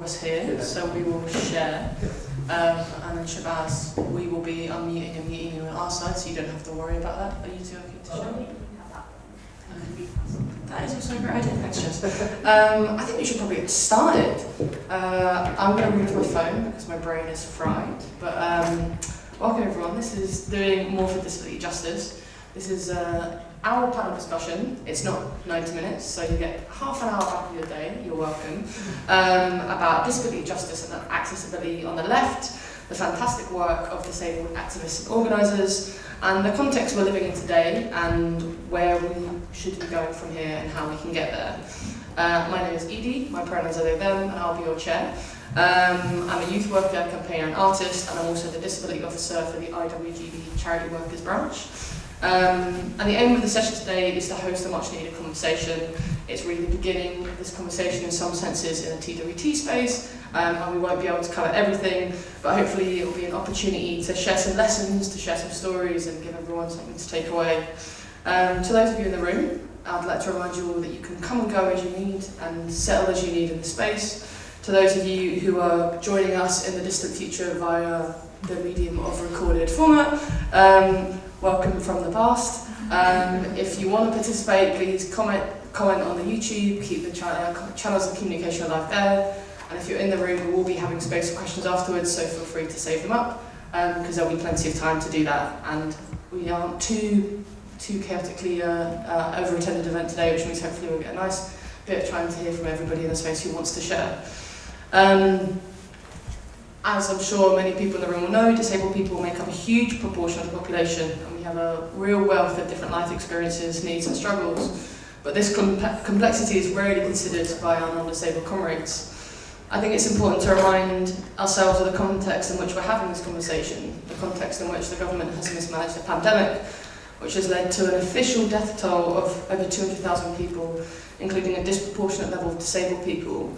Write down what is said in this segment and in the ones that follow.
Us here, so we will share, and then Shabaaz, we will be unmuting and muting you on our side, so you don't have to worry about that. Are you two okay to share? That is also a great idea, thanks Jess. I think we should probably get started. I'm going to move to my phone because my brain is fried, but welcome everyone. This is doing more for disability justice. This is our panel discussion. It's not 90 minutes, so you get half an hour back of your day, you're welcome, about disability justice and accessibility on the left, the fantastic work of disabled activists and organisers, and the context we're living in today and where we should be going from here and how we can get there. My name is Edi, my pronouns are they, them, and I'll be your chair. I'm a youth worker, campaigner and artist, and I'm also the disability officer for the IWGB Charity Workers branch. And the aim of the session today is to host a much needed conversation. It's really the beginning of this conversation in some senses in a TWT space, and we won't be able to cover everything, but hopefully it will be an opportunity to share some lessons, to share some stories, and give everyone something to take away. To those of you in the room, I'd like to remind you all that you can come and go as you need and settle as you need in the space. To those of you who are joining us in the distant future via the medium of recorded format, welcome from the past. If you want to participate, please comment on the YouTube, keep the channels of communication alive there. And if you're in the room, we will be having space for questions afterwards, so feel free to save them up, because there'll be plenty of time to do that. And we aren't too chaotically over-attended event today, which means hopefully we'll get a nice bit of time to hear from everybody in the space who wants to share. As I'm sure many people in the room will know, disabled people make up a huge proportion of the population, and we have a real wealth of different life experiences, needs and struggles. But this complexity is rarely considered by our non-disabled comrades. I think it's important to remind ourselves of the context in which we're having this conversation, the context in which the government has mismanaged the pandemic, which has led to an official death toll of over 200,000 people, including a disproportionate level of disabled people,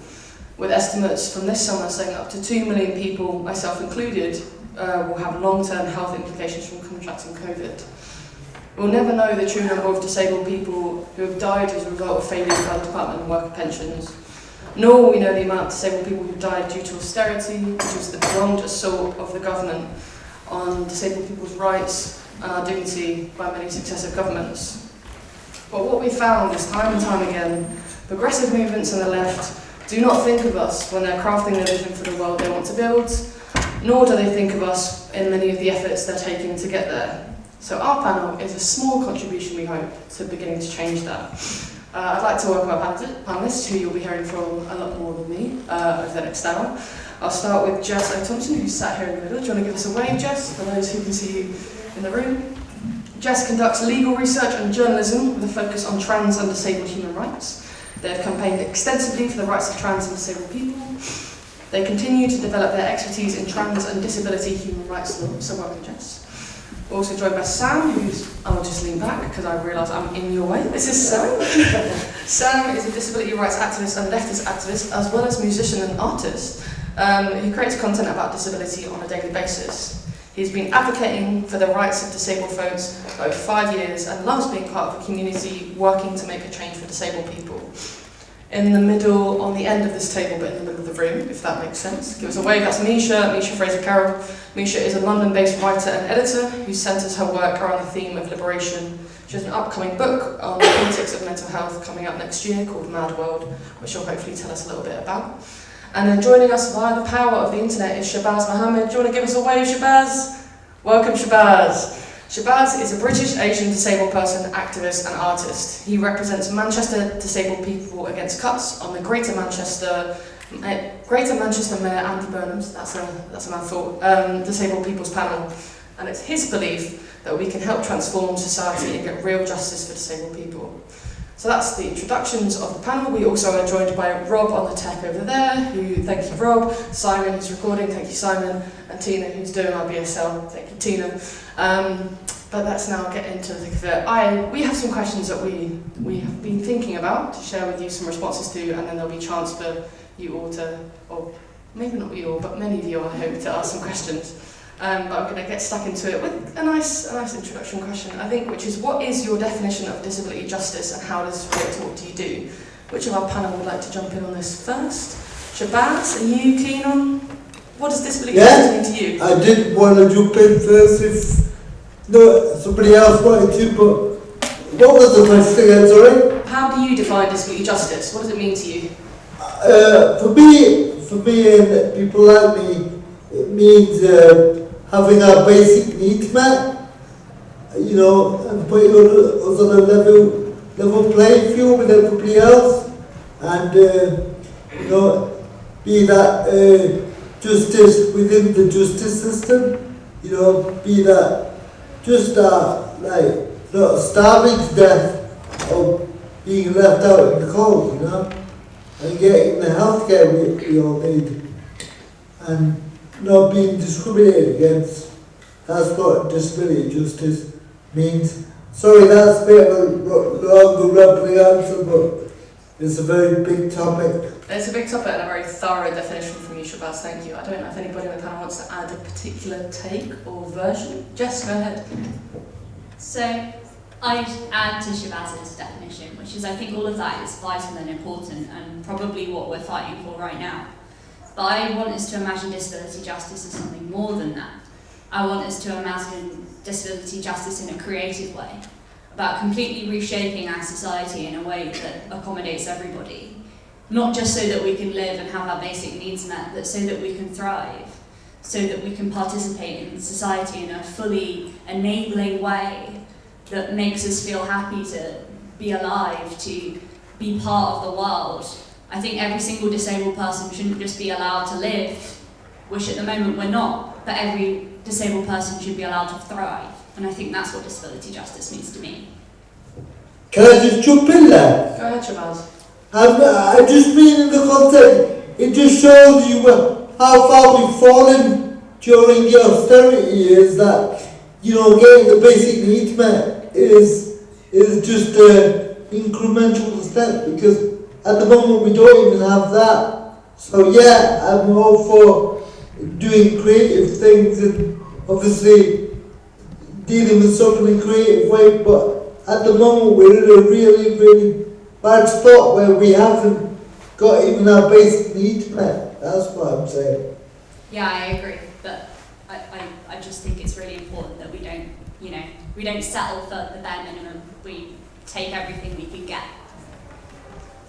with estimates from this summer saying up to 2 million people, myself included, will have long-term health implications from contracting COVID. We'll never know the true number of disabled people who have died as a result of failure by the Department of Work and Pensions, nor will we know the amount of disabled people who died due to austerity, which was the prolonged assault of the government on disabled people's rights and our dignity by many successive governments. But what we found is time and time again, progressive movements on the left do not think of us when they're crafting their vision for the world they want to build, nor do they think of us in many of the efforts they're taking to get there. So our panel is a small contribution, we hope, to beginning to change that. I'd like to welcome our panellists, who you'll be hearing from a lot more than me over the next hour. I'll start with Jess O Thomson, who's sat here in the middle. Do you want to give us a wave, Jess, for those who can see you in the room? Jess conducts legal research and journalism with a focus on trans and disabled human rights. They have campaigned extensively for the rights of trans and disabled people. They continue to develop their expertise in trans and disability human rights law. So welcome, Jess. We're also joined by Sam, I'll just lean back because I realise I'm in your way. This is Sam. Sam is a disability rights activist and leftist activist, as well as musician and artist, who creates content about disability on a daily basis. He's been advocating for the rights of disabled folks for over 5 years and loves being part of a community working to make a change for disabled people. In the middle, on the end of this table, but in the middle of the room, if that makes sense. Give us a wave, that's Micha Frazer-Carroll. Micha is a London-based writer and editor who centres her work around the theme of liberation. She has an upcoming book on the politics of mental health coming out next year called Mad World, which she'll hopefully tell us a little bit about. And then joining us via the power of the internet is Shabaaz Mohammed. Do you want to give us a wave, Shabaaz? Welcome, Shabaaz. Shabaaz is a British Asian disabled person, activist and artist. He represents Manchester Disabled People Against Cuts on the Greater Manchester Mayor Andy Burnham's, that's a mouthful, Disabled People's Panel. And it's his belief that we can help transform society and get real justice for disabled people. So that's the introductions of the panel. We also are joined by Rob on the tech over there, thank you Rob, Simon who's recording, thank you Simon, and Tina who's doing our BSL, thank you Tina. But let's now get into the thick of it. We have some questions that we have been thinking about to share with you some responses to, and then there'll be a chance for you all to, or maybe not you all, but many of you I hope to ask some questions. But I'm going to get stuck into it with a nice introduction question, I think, which is, what is your definition of disability justice and how does it relate to what do you do? Which of our panel would like to jump in on this first? Shabaaz, are you keen on what does disability justice mean to you? I did want to jump in first if somebody else wanted to, but what was the question again, sorry? How do you define disability justice? What does it mean to you? For me and people like me, it means having our basic needs met, and putting us on a level playing field with everybody else, and be that justice within the justice system, be that just not starving to death or being left out in the cold, and getting the healthcare we all need, and not being discriminated against. That's what disability justice means. Sorry, that's a bit of a longer rambling answer, but it's a very big topic. It's a big topic and a very thorough definition from you, Shabaaz, thank you. I don't know if anybody in the panel wants to add a particular take or version. Jess, go ahead. So, I'd add to Shabaaz's definition, which is I think all of that is vital and important and probably what we're fighting for right now. But I want us to imagine disability justice as something more than that. I want us to imagine disability justice in a creative way, about completely reshaping our society in a way that accommodates everybody. Not just so that we can live and have our basic needs met, but so that we can thrive, so that we can participate in society in a fully enabling way that makes us feel happy to be alive, to be part of the world. I think every single disabled person shouldn't just be allowed to live, which at the moment we're not, but every disabled person should be allowed to thrive. And I think that's what disability justice means to me. Can I just jump in there? Go ahead, Shabaaz. I just mean in the context, it just shows you how far we've fallen during the austerity years, that, getting the basic needs met is just an incremental step, because at the moment we don't even have that. So yeah, I'm all for doing creative things and obviously dealing with something in a creative way, but at the moment we're in a really, really bad spot where we haven't got even our basic needs met. That's what I'm saying. Yeah, I agree, but I just think it's really important that we don't settle for the bare minimum. We take everything we can get.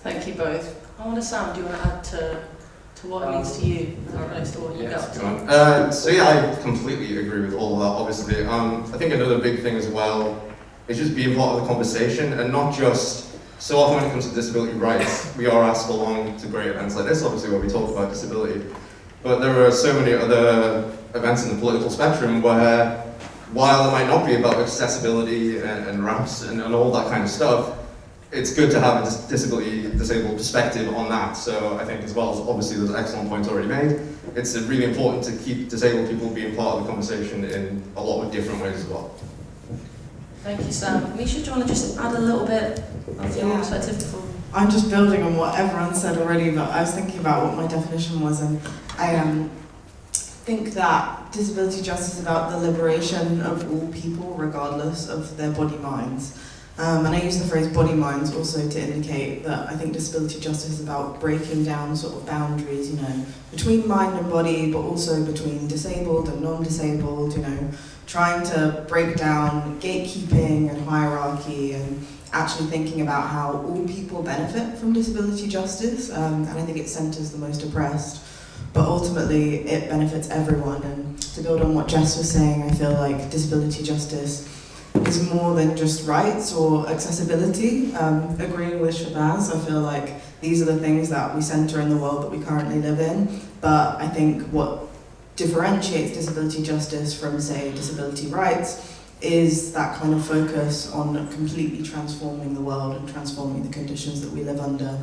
Thank you both. I wonder, Sam, do you want to add to what it means to you as it relates to what you got? So yeah, I completely agree with all of that, obviously. I think another big thing as well is just being part of the conversation, and not just, so often when it comes to disability rights, we are asked along to great events like this, obviously, where we talk about disability. But there are so many other events in the political spectrum where, while it might not be about accessibility and ramps and all that kind of stuff, it's good to have a disabled perspective on that. So I think, as well as obviously there's excellent points already made, it's really important to keep disabled people being part of the conversation in a lot of different ways as well. Thank you, Sam. Micha, do you want to just add a little bit of your perspective before? I'm just building on what everyone said already, but I was thinking about what my definition was, and I think that disability justice is about the liberation of all people, regardless of their body-minds. And I use the phrase body-minds also to indicate that I think disability justice is about breaking down sort of boundaries, between mind and body, but also between disabled and non-disabled, trying to break down gatekeeping and hierarchy, and actually thinking about how all people benefit from disability justice, and I think it centres the most oppressed, but ultimately it benefits everyone. And to build on what Jess was saying, I feel like disability justice is more than just rights or accessibility. Agreeing with Shabaaz, I feel like these are the things that we centre in the world that we currently live in, but I think what differentiates disability justice from, say, disability rights is that kind of focus on completely transforming the world and transforming the conditions that we live under,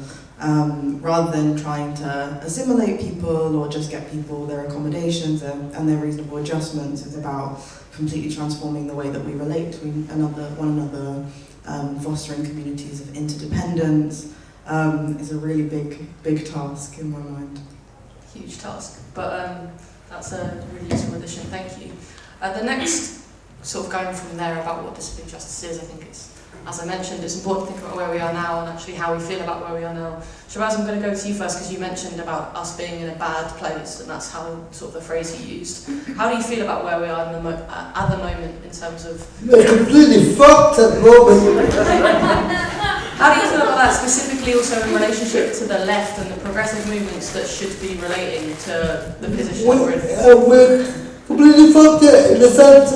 rather than trying to assimilate people or just get people their accommodations and their reasonable adjustments. It's about completely transforming the way that we relate to one another, fostering communities of interdependence. Is a really big task in my mind. Huge task, but that's a really useful addition, thank you. The next, sort of going from there about what disability justice is, I think it's as I mentioned, it's important to think about where we are now and actually how we feel about where we are now. Shabaaz, I'm going to go to you first because you mentioned about us being in a bad place, and that's how sort of the phrase you used. How do you feel about where we are at the moment in terms of... We're completely fucked at the moment. How do you feel about that specifically also in relationship to the left and the progressive movements that should be relating to the position we're in? We're completely fucked in the sense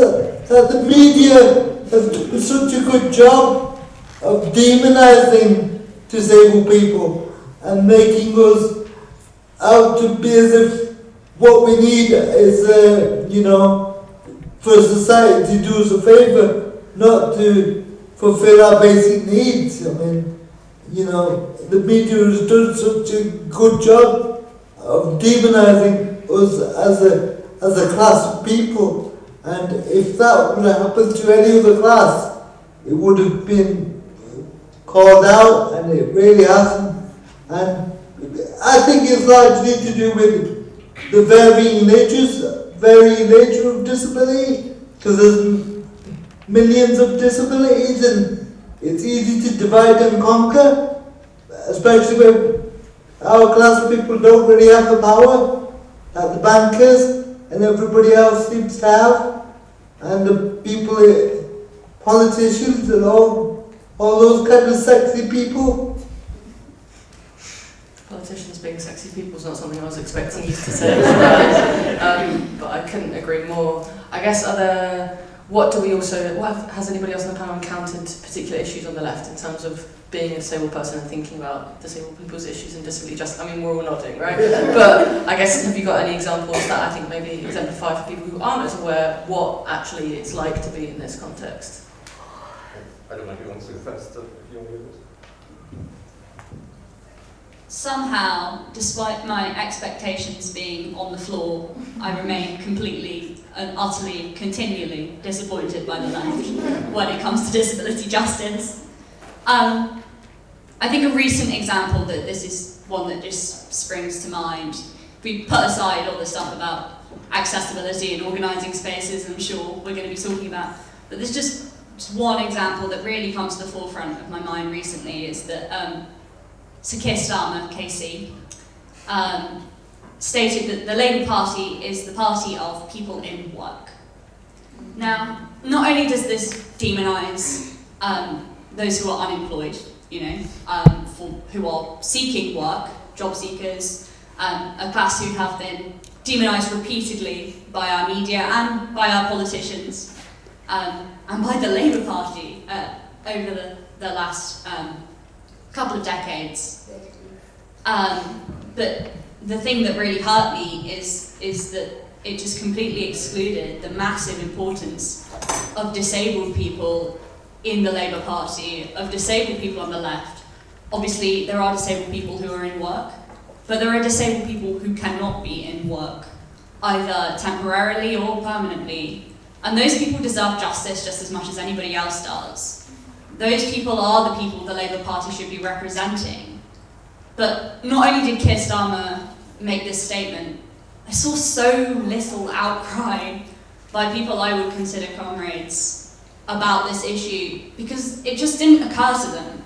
that the media have done such a good job of demonising disabled people and making us out to be as if what we need is, you know, for society to do us a favour, not to fulfill our basic needs. I mean, you know, the media has done such a good job of demonising us as a class of people. And if that would have happened to any other class, it would have been called out, and it really hasn't. And I think it's largely to do with the varying nature of disability, because there's millions of disabilities, and it's easy to divide and conquer, especially when our class of people don't really have the power that the bankers and everybody else seems to have, and the people, politicians and all those kind of sexy people. Politicians being sexy people is not something I was expecting you to say, but I couldn't agree more. I guess what has anybody else on the panel encountered particular issues on the left in terms of being a disabled person and thinking about disabled people's issues and disability justice? I mean, we're all nodding, right? But I guess, have you got any examples that I think maybe exemplify for people who aren't as aware what actually it's like to be in this context? I don't know who wants to go first. If you want to go first. Somehow, despite my expectations being on the floor, I remain completely and utterly, continually disappointed by the left when it comes to disability justice. I think a recent example that this is one that just springs to mind. If we put aside all the stuff about accessibility and organising spaces, I'm sure we're going to be talking about, but there's just one example that really comes to the forefront of my mind recently is that Sir Keir Starmer, KC, stated that the Labour Party is the party of people in work. Now, not only does this demonise those who are unemployed, you know, who are seeking work, job seekers, a class who have been demonised repeatedly by our media and by our politicians, and by the Labour Party over the last couple of decades. But the thing that really hurt me is that it just completely excluded the massive importance of disabled people in the Labour Party, of disabled people on the left. Obviously, there are disabled people who are in work, but there are disabled people who cannot be in work, either temporarily or permanently. And those people deserve justice just as much as anybody else does. Those people are the people the Labour Party should be representing. But not only did Keir Starmer make this statement, I saw so little outcry by people I would consider comrades about this issue, because it just didn't occur to them.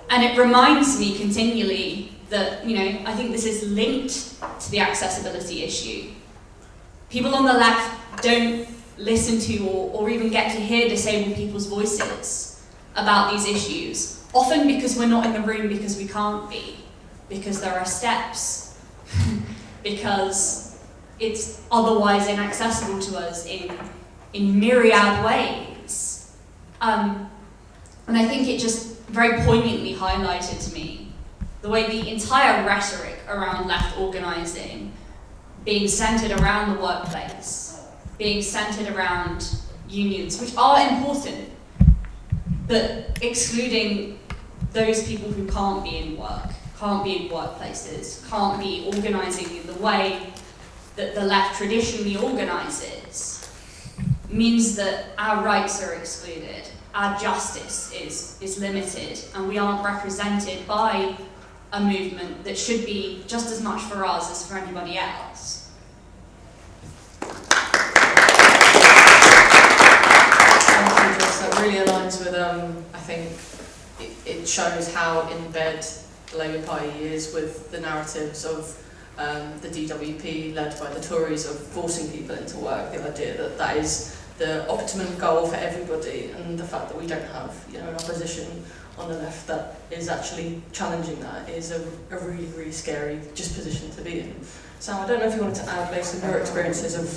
And it reminds me continually that, you know, I think this is linked to the accessibility issue. People on the left don't listen to or even get to hear disabled people's voices about these issues, often because we're not in the room because we can't be, because there are steps, because it's otherwise inaccessible to us in myriad ways. And I think it just very poignantly highlighted to me the way the entire rhetoric around left organising being centred around the workplace, being centred around unions, which are important, but excluding those people who can't be in work, can't be in workplaces, can't be organising in the way that the left traditionally organises, means that our rights are excluded, our justice is limited, and we aren't represented by a movement that should be just as much for us as for anybody else. That really aligns with, I think, it shows how in bed the Labour Party is with the narratives of the DWP led by the Tories of forcing people into work, the idea that that is the optimum goal for everybody, and the fact that we don't have, you know, an opposition on the left that is actually challenging that is a really, really scary just position to be in. So I don't know if you wanted to add based on your experiences of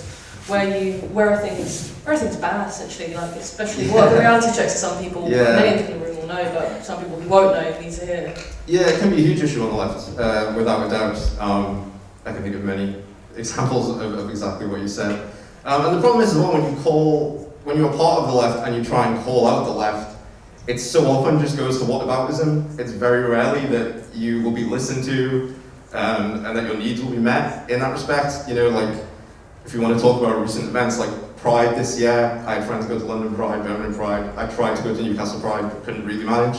where are things bad essentially, like especially what the reality checks to some people, many people in the room will know, but some people who won't know need to hear. Yeah, it can be a huge issue on the left, without a doubt. I can think of many examples of exactly what you said. And the problem is as well, when you're part of the left and you try and call out the left, it so often just goes to whataboutism. It's very rarely that you will be listened to and that your needs will be met in that respect. You know, like, if you want to talk about recent events like Pride this year, I had friends go to London Pride, Birmingham Pride. I tried to go to Newcastle Pride, but couldn't really manage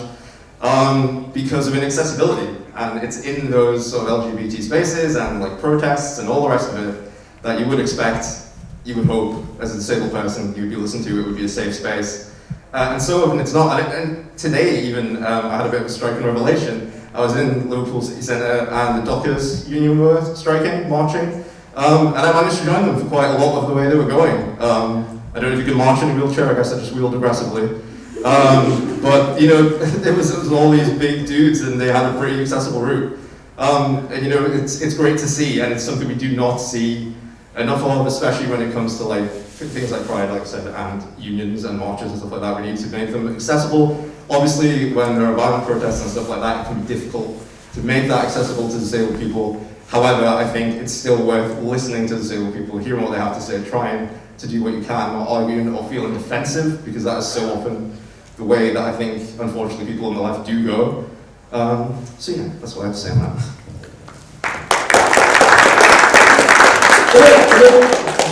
because of inaccessibility. And it's in those sort of LGBT spaces and like protests and all the rest of it that you would expect, you would hope, as a disabled person, you would be listened to, it would be a safe space. And so often it's not. And today even, I had a bit of a striking revelation. I was in Liverpool City Centre and the Dockers Union were striking, marching. And I managed to join them for quite a lot of the way they were going. I don't know if you can march in a wheelchair, I guess I just wheeled aggressively. But you know, it was all these big dudes and they had a pretty accessible route. And you know, it's great to see, and it's something we do not see enough of, especially when it comes to like things like Pride, like I said, and unions and marches and stuff like that. We need to make them accessible. Obviously, when there are violent protests and stuff like that, it can be difficult to make that accessible to disabled people. However, I think it's still worth listening to disabled people, hearing what they have to say, trying to do what you can, not arguing or feeling defensive, because that is so often the way that I think, unfortunately, people on the left do go. So yeah, that's what I have to say on that.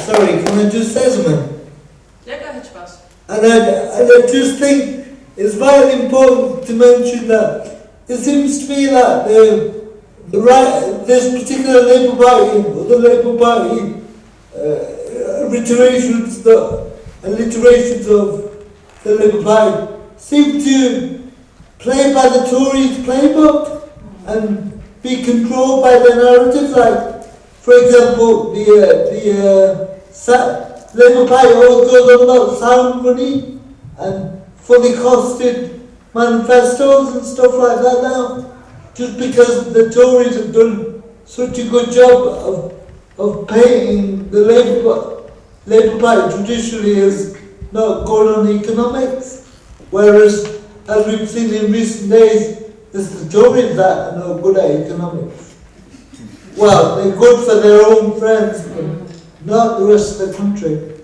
Sorry, can I just say something? Yeah, go ahead, Shabaaz. And I just think it's very important to mention that it seems to me that this particular Labour Party, or the Labour Party, alliterations of the Labour Party seem to play by the Tories' playbook and be controlled by the narrative. Like, for example, the Labour Party always goes on about sound money and fully costed manifestos and stuff like that now, just because the Tories have done such a good job of painting the Labour Party traditionally as not good on economics, whereas, as we've seen in recent days, it's the Tories that are not good at economics. Well, they're good for their own friends, but not the rest of the country.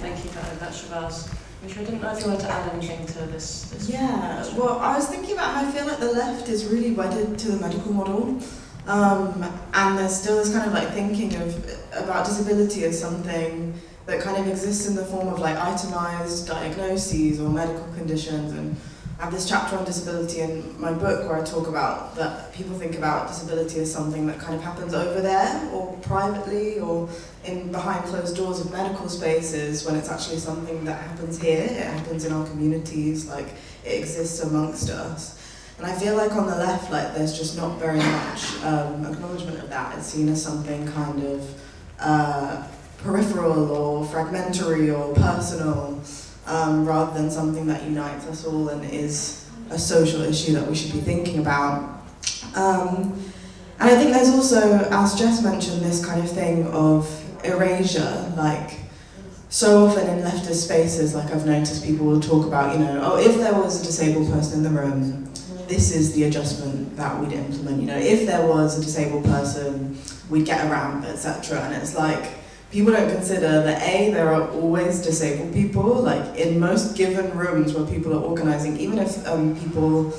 Thank you for adding that, Shabaaz. Micha, I didn't know if you wanted to add anything to this. Yeah, well, I was thinking about how I feel like the left is really wedded to the medical model. And there's still this kind of like thinking about disability as something that kind of exists in the form of like itemized diagnoses or medical conditions. And I have this chapter on disability in my book where I talk about that people think about disability as something that kind of happens over there or privately or in behind closed doors of medical spaces, when it's actually something that happens here. It happens in our communities, like it exists amongst us. And I feel like on the left, like there's just not very much acknowledgement of that. It's seen as something kind of peripheral or fragmentary or personal, rather than something that unites us all and is a social issue that we should be thinking about. And I think there's also, as Jess mentioned, this kind of thing of erasure. Like, so often in leftist spaces, like I've noticed people will talk about, you know, oh, if there was a disabled person in the room, this is the adjustment that we'd implement. You know, if there was a disabled person, we'd get a ramp, etc. And it's like, people don't consider that A, there are always disabled people, like in most given rooms where people are organising, even if people,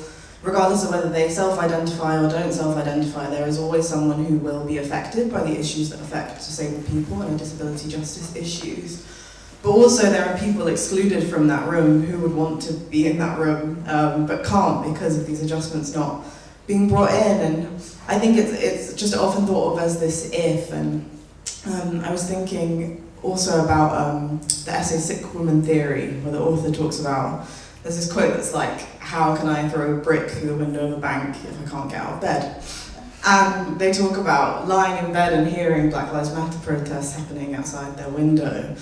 regardless of whether they self-identify or don't self-identify, there is always someone who will be affected by the issues that affect disabled people and disability justice issues. But also there are people excluded from that room who would want to be in that room, but can't because of these adjustments not being brought in. And I think it's just often thought of as this if, and I was thinking also about the essay Sick Woman Theory, where the author talks about, there's this quote that's like, how can I throw a brick through the window of a bank if I can't get out of bed? And they talk about lying in bed and hearing Black Lives Matter protests happening outside their window,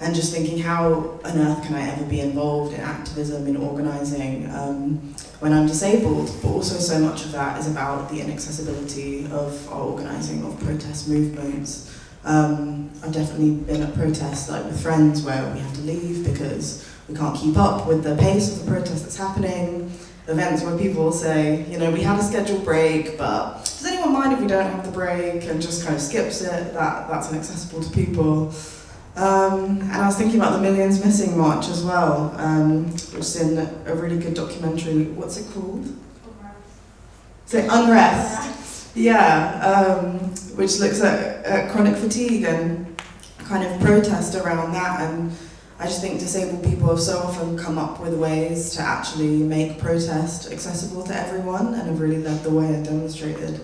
and just thinking, how on earth can I ever be involved in activism, in organising, when I'm disabled? But also so much of that is about the inaccessibility of our organising, of protest movements. I've definitely been at protests like with friends where we have to leave because we can't keep up with the pace of the protest that's happening. Events where people will say, you know, we had a scheduled break, but does anyone mind if we don't have the break, and just kind of skips it? That's inaccessible to people. And I was thinking about the Millions Missing March as well, which is in a really good documentary. What's it called? Unrest. So Unrest. Yeah, which looks at chronic fatigue and kind of protest around that. And I just think disabled people have so often come up with ways to actually make protest accessible to everyone, and have really led the way and demonstrated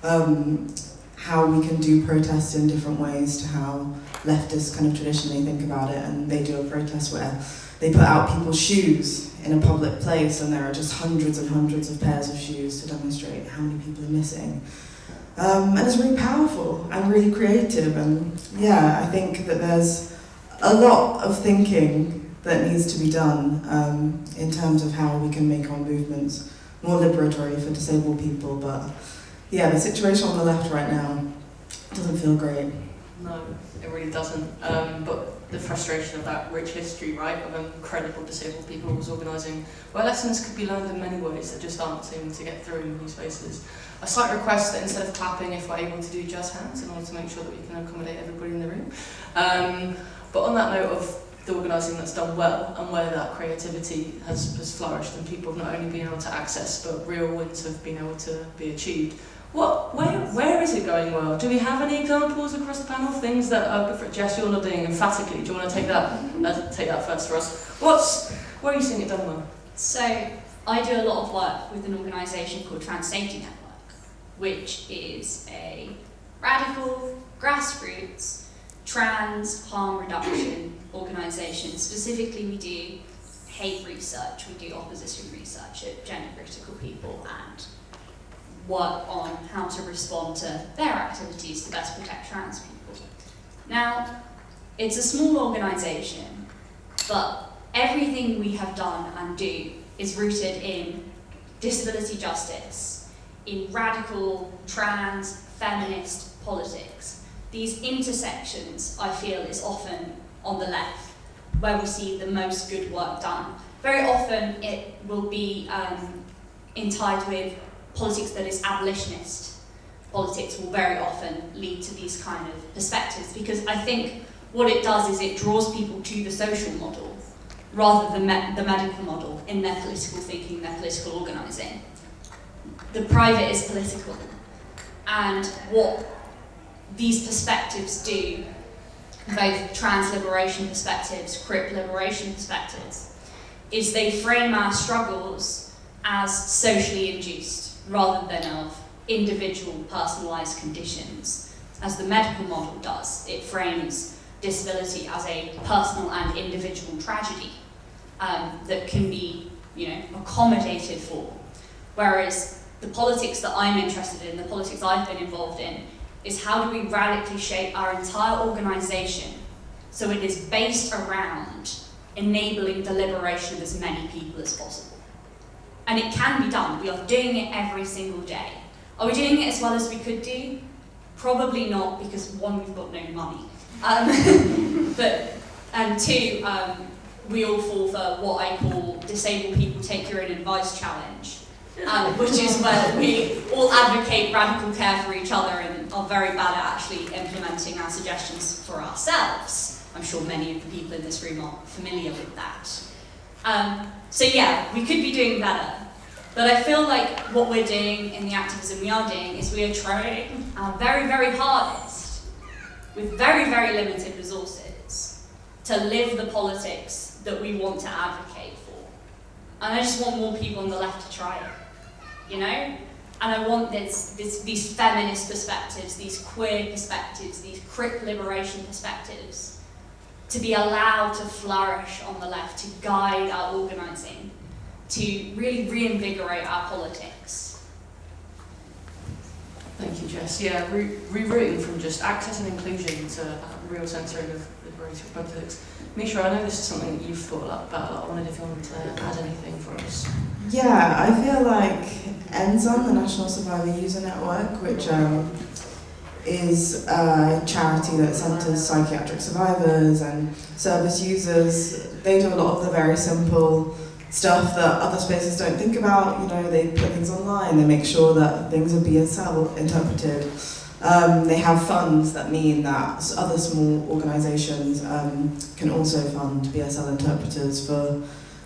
how we can do protest in different ways to how leftists kind of traditionally think about it. And they do a protest where they put out people's shoes in a public place, and there are just hundreds and hundreds of pairs of shoes to demonstrate how many people are missing. And it's really powerful and really creative, and yeah, I think that there's a lot of thinking that needs to be done in terms of how we can make our movements more liberatory for disabled people. But yeah, the situation on the left right now doesn't feel great. No, it really doesn't. But the frustration of that rich history, right, of incredible disabled people was organising, where lessons could be learned in many ways that just aren't seeming to get through in these spaces. A slight request that instead of clapping, if we're able to do just hands in order to make sure that we can accommodate everybody in the room. But on that note of the organising that's done well, and where that creativity has flourished, and people have not only been able to access, but real wins have been able to be achieved. Where is it going well? Do we have any examples across the panel? Things that are, for Jess, you're nodding emphatically. Do you want to take that first for us? Where are you seeing it done well? So I do a lot of work with an organisation called Trans Safety Network, which is a radical, grassroots, trans harm reduction organisation. Specifically, we do hate research, we do opposition research at gender critical people, and work on how to respond to their activities to best protect trans people. Now, it's a small organisation, but everything we have done and do is rooted in disability justice, in radical, trans, feminist politics. These intersections, I feel, is often on the left, where we see the most good work done. Very often it will be tied with politics that is abolitionist. Politics will very often lead to these kind of perspectives, because I think what it does is it draws people to the social model rather than the medical model in their political thinking, their political organising. The private is political, and what these perspectives do, both trans liberation perspectives, crip liberation perspectives, is they frame our struggles as socially induced rather than of individual personalised conditions, as the medical model does. It frames disability as a personal and individual tragedy that can be, accommodated for. Whereas the politics that I'm interested in, the politics I've been involved in, is how do we radically shape our entire organisation so it is based around enabling the liberation of as many people as possible. And it can be done. We are doing it every single day. Are we doing it as well as we could do? Probably not, because one, we've got no money. And two, we all fall for what I call disabled people take your own advice challenge, which is where we all advocate radical care for each other and are very bad at actually implementing our suggestions for ourselves. I'm sure many of the people in this room are familiar with that. So yeah, we could be doing better. But I feel like what we're doing in the activism we are doing is we are trying our very, very hardest with very, very limited resources to live the politics that we want to advocate for. And I just want more people on the left to try it, And I want these feminist perspectives, these queer perspectives, these crip liberation perspectives to be allowed to flourish on the left, to guide our organising, to really reinvigorate our politics. Thank you, Jess. Yeah, rerouting from just access and inclusion to real censoring of liberated politics. Micha, I know this is something that you've thought about a lot. I wondered if you wanted to add anything for us. Yeah, I feel like NSUN, the National Survivor User Network, which is a charity that centres psychiatric survivors and service users, they do a lot of the very simple stuff that other spaces don't think about. You know, they put things online, they make sure that things are BSL interpreted. They have funds that mean that other small organisations can also fund BSL interpreters for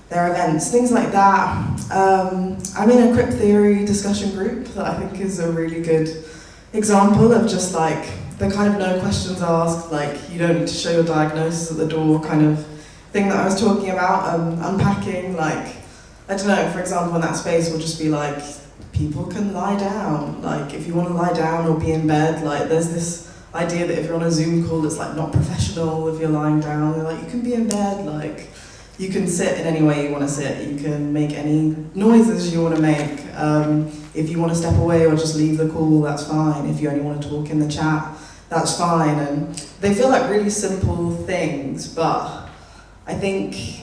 their events, things like that. I'm in a crypt theory discussion group that I think is a really good example of just like the kind of no questions asked, like you don't need to show your diagnosis at the door kind of thing that I was talking about, unpacking, like, I don't know, for example, in that space will just be like, people can lie down, like if you want to lie down or be in bed, like there's this idea that if you're on a Zoom call it's like not professional if you're lying down, they're like you can be in bed, like you can sit in any way you want to sit, you can make any noises you want to make, if you want to step away or just leave the call, that's fine, if you only want to talk in the chat, that's fine, and they feel like really simple things, but I think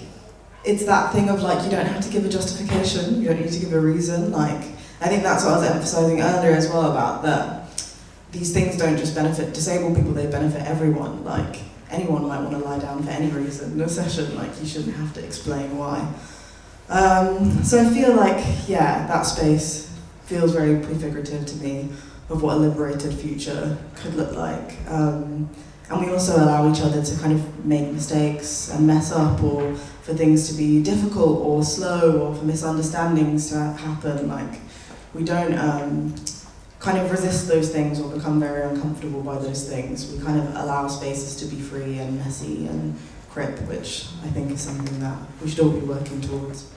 it's that thing of like you don't have to give a justification, you don't need to give a reason, like I think that's what I was emphasising earlier as well, about that these things don't just benefit disabled people, they benefit everyone. Like anyone might want to lie down for any reason in a session, like you shouldn't have to explain why. So I feel like, yeah, that space feels very prefigurative to me of what a liberated future could look like. And we also allow each other to kind of make mistakes and mess up, or for things to be difficult or slow, or for misunderstandings to happen. Like, we don't kind of resist those things or become very uncomfortable by those things. We kind of allow spaces to be free and messy and crip, which I think is something that we should all be working towards.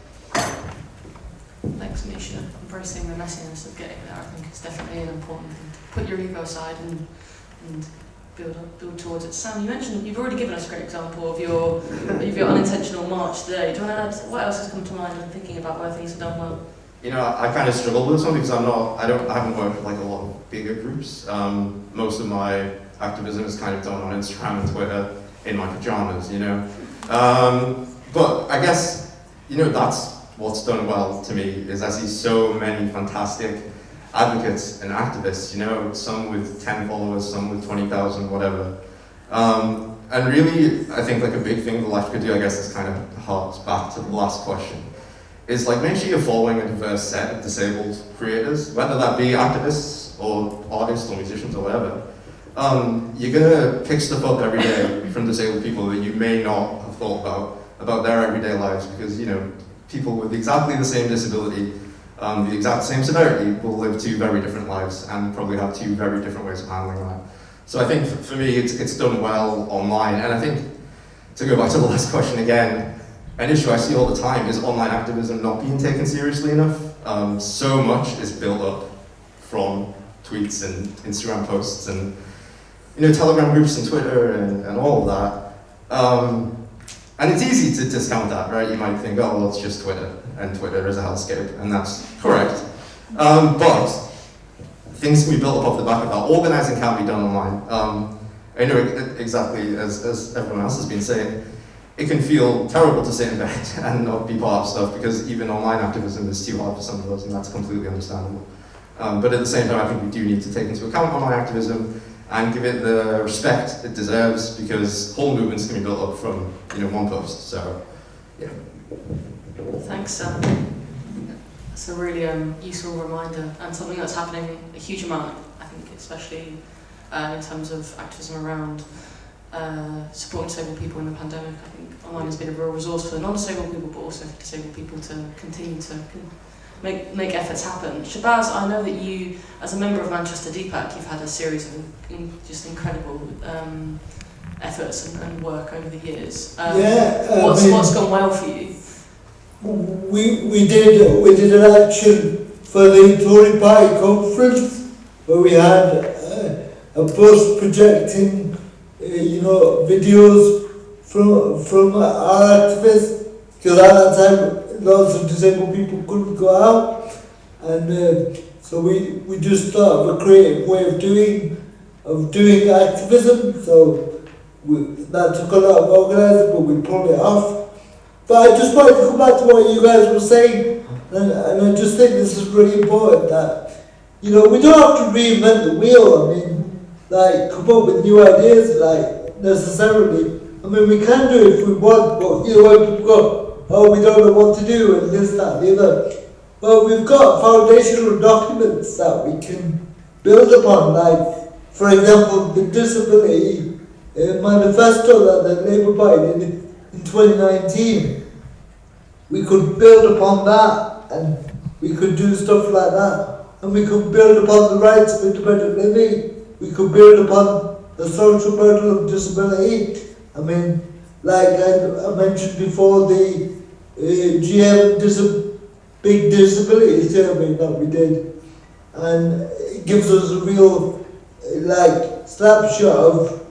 Thanks, Micha. Embracing the messiness of getting there, I think, is definitely an important thing. Put your ego aside and build towards it. Sam, you mentioned, you've already given us a great example of your unintentional march today. Do you want to add, what else has come to mind when thinking about where things are done well? You know, I kind of struggle with this one because I haven't worked with like a lot of bigger groups. Most of my activism is kind of done on Instagram and Twitter in my pajamas, you know. But I guess, you know, that's what's done well to me, is I see so many fantastic advocates and activists, you know, some with 10 followers, some with 20,000, whatever. And really, I think like a big thing the left could do, I guess, is kind of harks back to the last question, is like make sure you're following a diverse set of disabled creators, whether that be activists or artists or musicians or whatever. You're gonna pick stuff up every day from disabled people that you may not have thought about their everyday lives, because, you know, people with exactly the same disability, the exact same severity, will live two very different lives and probably have two very different ways of handling that. So I think for me, it's done well online. And I think, to go back to the last question again, an issue I see all the time is online activism not being taken seriously enough. So much is built up from tweets and Instagram posts and, you know, Telegram groups and Twitter and all of that. And it's easy to discount that, right? You might think, oh, well, it's just Twitter, and Twitter is a hellscape, and that's correct. But things can be built up off the back of that. Organising can be done online. I know exactly as everyone else has been saying, it can feel terrible to sit in bed and not be part of stuff, because even online activism is too hard for some of us, and that's completely understandable. But at the same time, I think we do need to take into account online activism and give it the respect it deserves, because whole movements can be built up from, you know, one post. So, yeah. Thanks, Sam. That's a really useful reminder, and something that's happening a huge amount, I think, especially in terms of activism around supporting disabled people in the pandemic. I think online has been a real resource for non-disabled people, but also for disabled people to continue to make efforts happen. Shabaaz, I know that you, as a member of Manchester DPAC, you've had a series of just incredible efforts and work over the years. What's gone well for you? We did an action for the Tory Party conference where we had a bus projecting, you know, videos from our activists, because at that time lots of disabled people couldn't go out, and so we just thought of a creative way of doing activism. So that took a lot of organising, but we pulled it off. But I just wanted to come back to what you guys were saying, and I just think this is really important that, you know, we don't have to reinvent the wheel. I mean, like, come up with new ideas, like, necessarily. I mean, we can do it if we want, but, you know, when people go, oh, we don't know what to do, and this, that, and the other. Well, we've got foundational documents that we can build upon, like, for example, the disability manifesto that the Labour Party did in 2019. We could build upon that, and we could do stuff like that. And we could build upon the rights of independent living. We could build upon the social burden of disability. I mean, like I mentioned before, the GM big disability survey that we did, and it gives us a real like snapshot of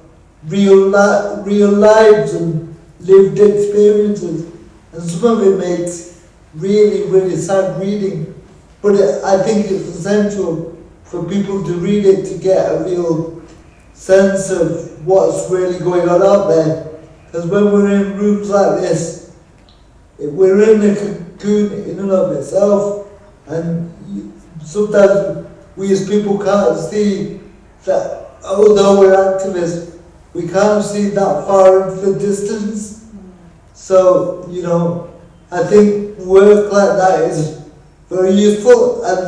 real lives and lived experiences, and some of it makes really sad reading, but I think it's essential for people to read it to get a real sense of what's really going on out there. Because when we're in rooms like this, we're in a cocoon in and of itself, and sometimes we as people can't see that, although we're activists, we can't see that far into the distance. So, you know, I think work like that is very useful, and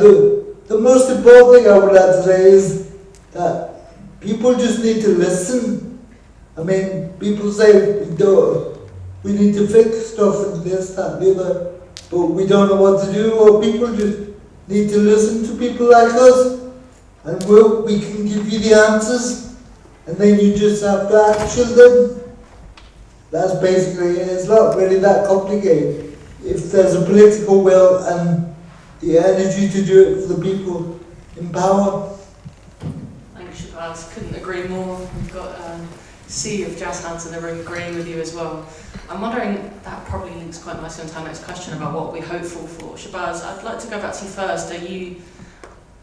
the most important thing I would like to say is that people just need to listen. I mean, people say we need to fix stuff and this, that, and the other, but we don't know what to do, or people just need to listen to people like us, and we can give you the answers, and then you just have to action them. That's basically it. It's not really that complicated if there's a political will and the energy to do it for the people in power. Thanks, Shabaaz. Couldn't agree more. We've got a sea of jazz hands in the room agreeing with you as well. I'm wondering, that probably links quite nicely onto our next question about what we're hopeful for. Shabaaz, I'd like to go back to you first.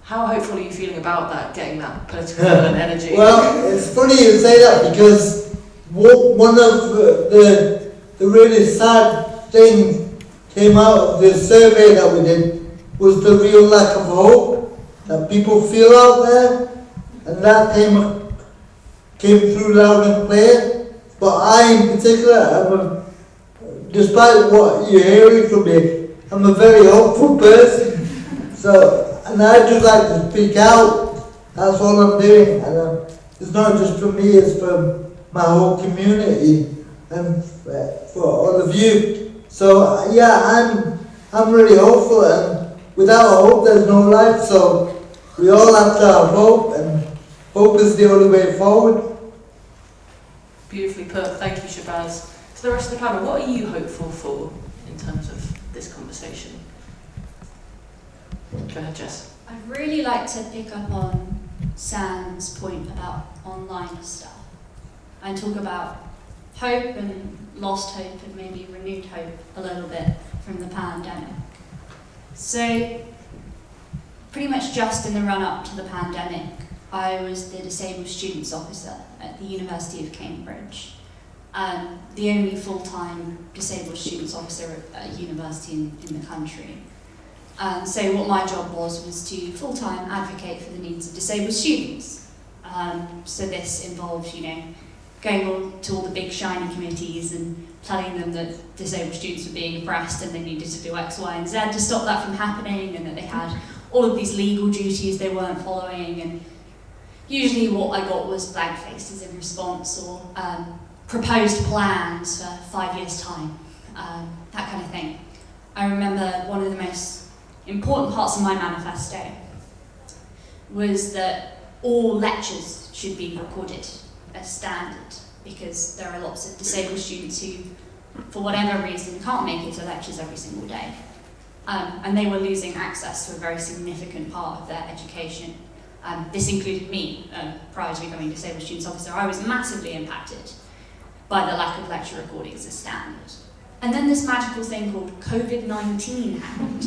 How hopeful are you feeling about that, getting that political will and energy? Well, it's funny you say that, because one of the really sad things came out of the survey that we did was the real lack of hope that people feel out there, and that came through loud and clear. But I, in particular, despite what you're hearing from me, I'm a very hopeful person. And I just like to speak out. That's all I'm doing, and it's not just for me; it's for my whole community and for all of you. So yeah, I'm really hopeful, and without hope, there's no life. So we all have to have hope, and hope is the only way forward. Beautifully put. Thank you, Shabaaz. To the rest of the panel, what are you hopeful for in terms of this conversation? Go ahead, Jess. I'd really like to pick up on Sam's point about online stuff and talk about hope and lost hope and maybe renewed hope a little bit from the pandemic. So, pretty much just in the run-up to the pandemic, I was the disabled students officer at the University of Cambridge, the only full-time disabled students officer at a university in the country. So what my job was to full-time advocate for the needs of disabled students. So this involved, going on to all the big shiny committees and telling them that disabled students were being oppressed and they needed to do X, Y, and Z to stop that from happening, and that they had all of these legal duties they weren't following. And usually what I got was blank faces in response, or proposed plans for 5 years' time, that kind of thing. I remember one of the most important parts of my manifesto was that all lectures should be recorded as standard, because there are lots of disabled students who, for whatever reason, can't make it to lectures every single day. And they were losing access to a very significant part of their education. This included me, prior to becoming disabled students officer. I was massively impacted by the lack of lecture recordings as standard. And then this magical thing called COVID-19 happened.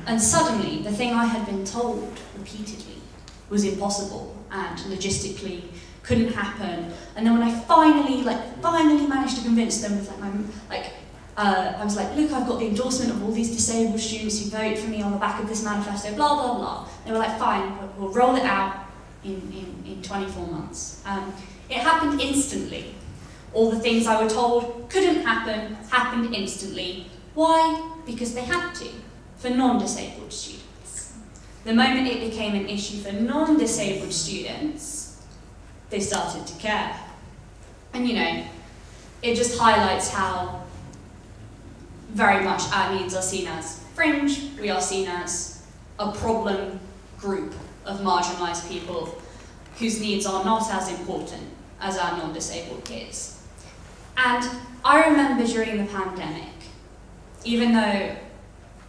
And suddenly, the thing I had been told repeatedly was impossible and logistically couldn't happen. And then when I finally managed to convince them with I was like, look, I've got the endorsement of all these disabled students who voted for me on the back of this manifesto, blah, blah, blah. They were like, fine, we'll roll it out in 24 months. It happened instantly. All the things I were told couldn't happen, happened instantly. Why? Because they had to, for non-disabled students. The moment it became an issue for non-disabled students, they started to care. And it just highlights how very much our needs are seen as fringe, we are seen as a problem group of marginalised people whose needs are not as important as our non-disabled peers. And I remember during the pandemic, even though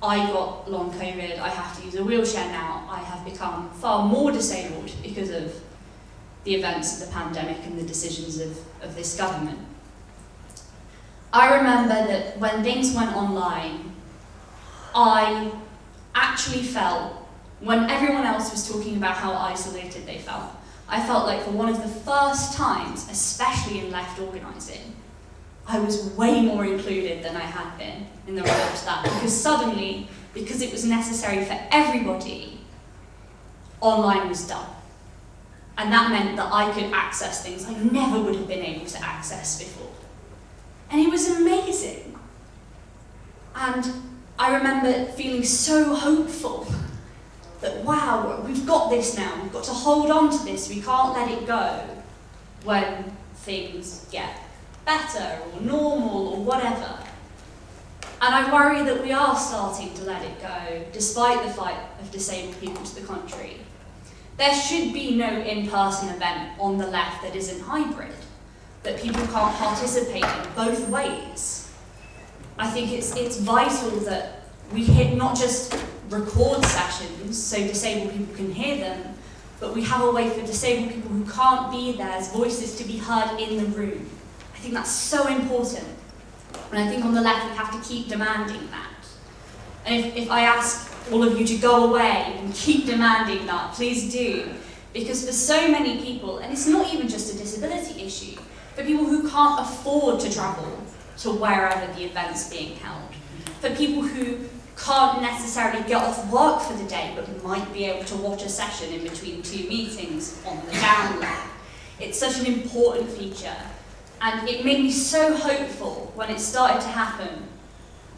I got long COVID, I have to use a wheelchair now, I have become far more disabled because of the events of the pandemic and the decisions of this government. I remember that when things went online, I actually felt, when everyone else was talking about how isolated they felt, I felt like for one of the first times, especially in left organising, I was way more included than I had been in the run-up to that, because suddenly, because it was necessary for everybody, online was done. And that meant that I could access things I never would have been able to access before. And it was amazing. And I remember feeling so hopeful that, wow, we've got this now, we've got to hold on to this, we can't let it go when things get better or normal or whatever. And I worry that we are starting to let it go, despite the fight of disabled people to the contrary. There should be no in-person event on the left that isn't hybrid, that people can't participate in both ways. I think it's vital that we hit not just record sessions so disabled people can hear them, but we have a way for disabled people who can't be there's voices to be heard in the room. I think that's so important. And I think on the left we have to keep demanding that. And if I ask all of you to go away and keep demanding that, please do. Because for so many people, and it's not even just a disability issue, for people who can't afford to travel to wherever the event's being held, for people who can't necessarily get off work for the day but might be able to watch a session in between two meetings on the download. It's such an important feature. And it made me so hopeful when it started to happen,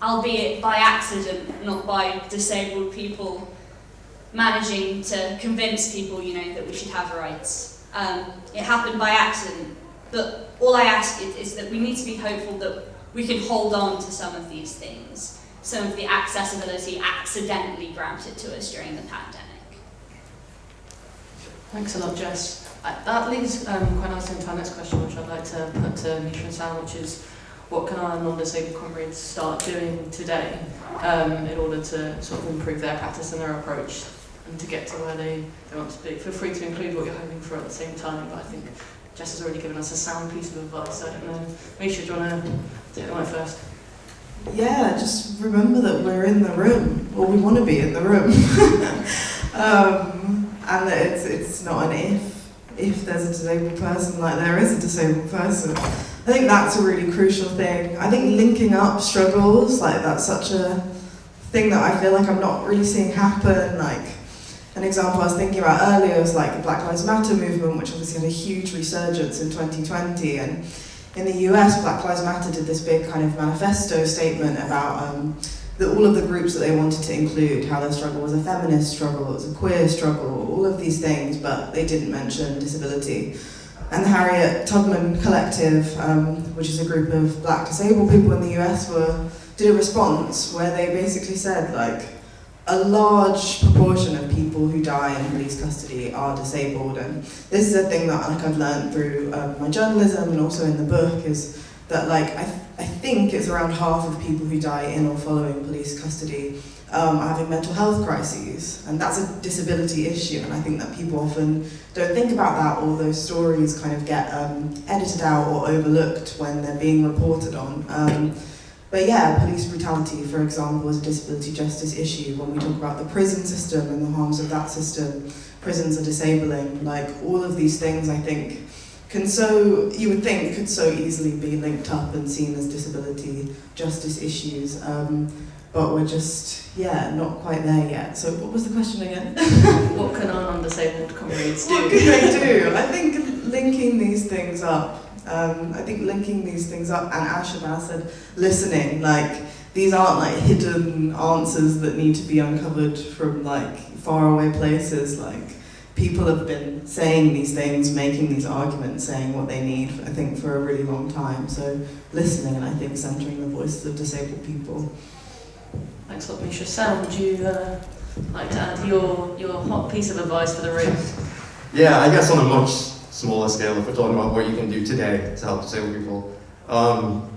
albeit by accident, not by disabled people managing to convince people, that we should have rights. It happened by accident. But all I ask is that we need to be hopeful that we can hold on to some of these things, some of the accessibility accidentally granted to us during the pandemic. Thanks a lot, Jess. That leads quite nicely into our next question, which I'd like to put to Micha and Sam, which is, what can our non-disabled comrades start doing today in order to sort of improve their practice and their approach and to get to where they want to be? Feel free to include what you're hoping for at the same time, but I think Jess has already given us a sound piece of advice, so I don't know. Misha, do you want to take the mic first? Yeah, just remember that we're in the room, or we want to be in the room. And that it's not an if there's a disabled person, like there is a disabled person. I think that's a really crucial thing. I think linking up struggles, like that's such a thing that I feel like I'm not really seeing happen. Like an example I was thinking about earlier was like the Black Lives Matter movement, which obviously had a huge resurgence in 2020. And in the US, Black Lives Matter did this big kind of manifesto statement about all of the groups that they wanted to include, how their struggle was a feminist struggle, it was a queer struggle, all of these things, but they didn't mention disability. And the Harriet Tubman Collective, which is a group of black disabled people in the US, did a response where they basically said, like, a large proportion of people who die in police custody are disabled. And this is a thing that I've learned through my journalism and also in the book, is that I think it's around half of people who die in or following police custody having mental health crises, and that's a disability issue, and I think that people often don't think about that, or those stories kind of get edited out or overlooked when they're being reported on. But yeah, police brutality, for example, is a disability justice issue. When we talk about the prison system and the harms of that system, prisons are disabling, like all of these things I think you would think could so easily be linked up and seen as disability justice issues. But we're just, not quite there yet. So what was the question again? What can our non-disabled comrades do? What can they do? I think linking these things up. And as Shabaaz said, listening. Like, these aren't like hidden answers that need to be uncovered from like faraway places. Like, people have been saying these things, making these arguments, saying what they need, I think, for a really long time. So listening, and I think centering the voices of disabled people. Thanks a lot, Micha. Sam, would you like to add your hot piece of advice for the room? Yeah, I guess on a much smaller scale, if we're talking about what you can do today to help disabled people,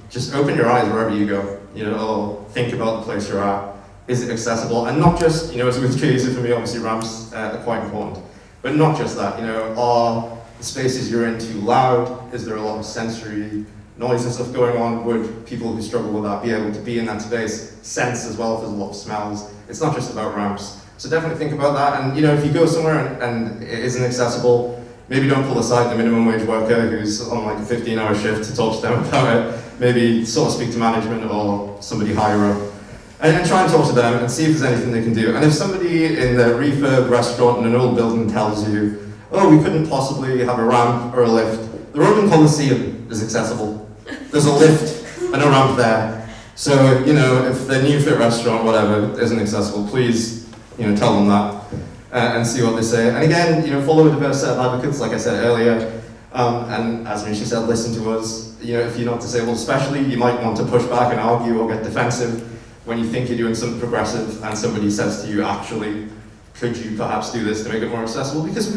just open your eyes wherever you go. Or think about the place you're at. Is it accessible? And not just, as with trees, for me, obviously ramps are quite important. But not just that, are the spaces you're in too loud? Is there a lot of sensory noise and stuff going on? Would people who struggle with that be able to be in that space, sense as well if there's a lot of smells? It's not just about ramps. So definitely think about that. And if you go somewhere and it isn't accessible, maybe don't pull aside the minimum wage worker who's on like a 15-hour shift to talk to them about it. Maybe sort of speak to management or somebody higher up. And try and talk to them and see if there's anything they can do. And if somebody in the refurb restaurant in an old building tells you, oh, we couldn't possibly have a ramp or a lift, the Roman Colosseum is accessible. There's a lift and a ramp there. So, if the New Fit restaurant, whatever, isn't accessible, please, tell them that and see what they say. And again, follow a diverse set of advocates, like I said earlier. And as Micha said, listen to us. If you're not disabled especially, you might want to push back and argue or get defensive when you think you're doing something progressive and somebody says to you, actually, could you perhaps do this to make it more accessible? Because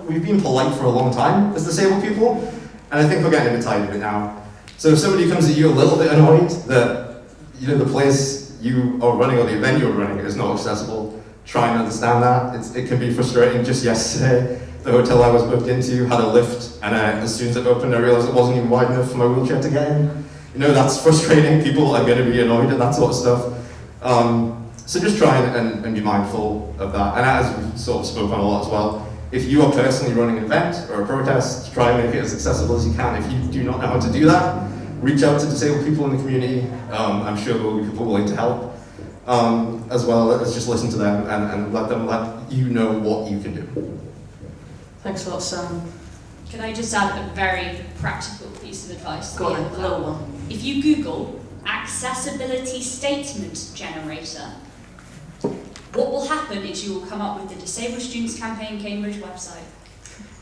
we've been polite for a long time as disabled people, and I think we're getting a bit tired of it now. So if somebody comes at you a little bit annoyed that the place you are running or the event you're running is not accessible, try and understand that. It can be frustrating. Just yesterday, the hotel I was booked into had a lift, and as soon as it opened, I realized it wasn't even wide enough for my wheelchair to get in. That's frustrating. People are going to be annoyed at that sort of stuff. So just try and be mindful of that. And as we sort of spoke on a lot as well, if you are personally running an event or a protest, try and make it as accessible as you can. If you do not know how to do that, reach out to disabled people in the community. I'm sure there will be people willing to help, as well as just listen to them and let you know what you can do. Thanks a lot, Sam. Can I just add a very practical piece of advice? Go on, a little one. If you Google accessibility statement generator, what will happen is you will come up with the Disabled Students Campaign Cambridge website,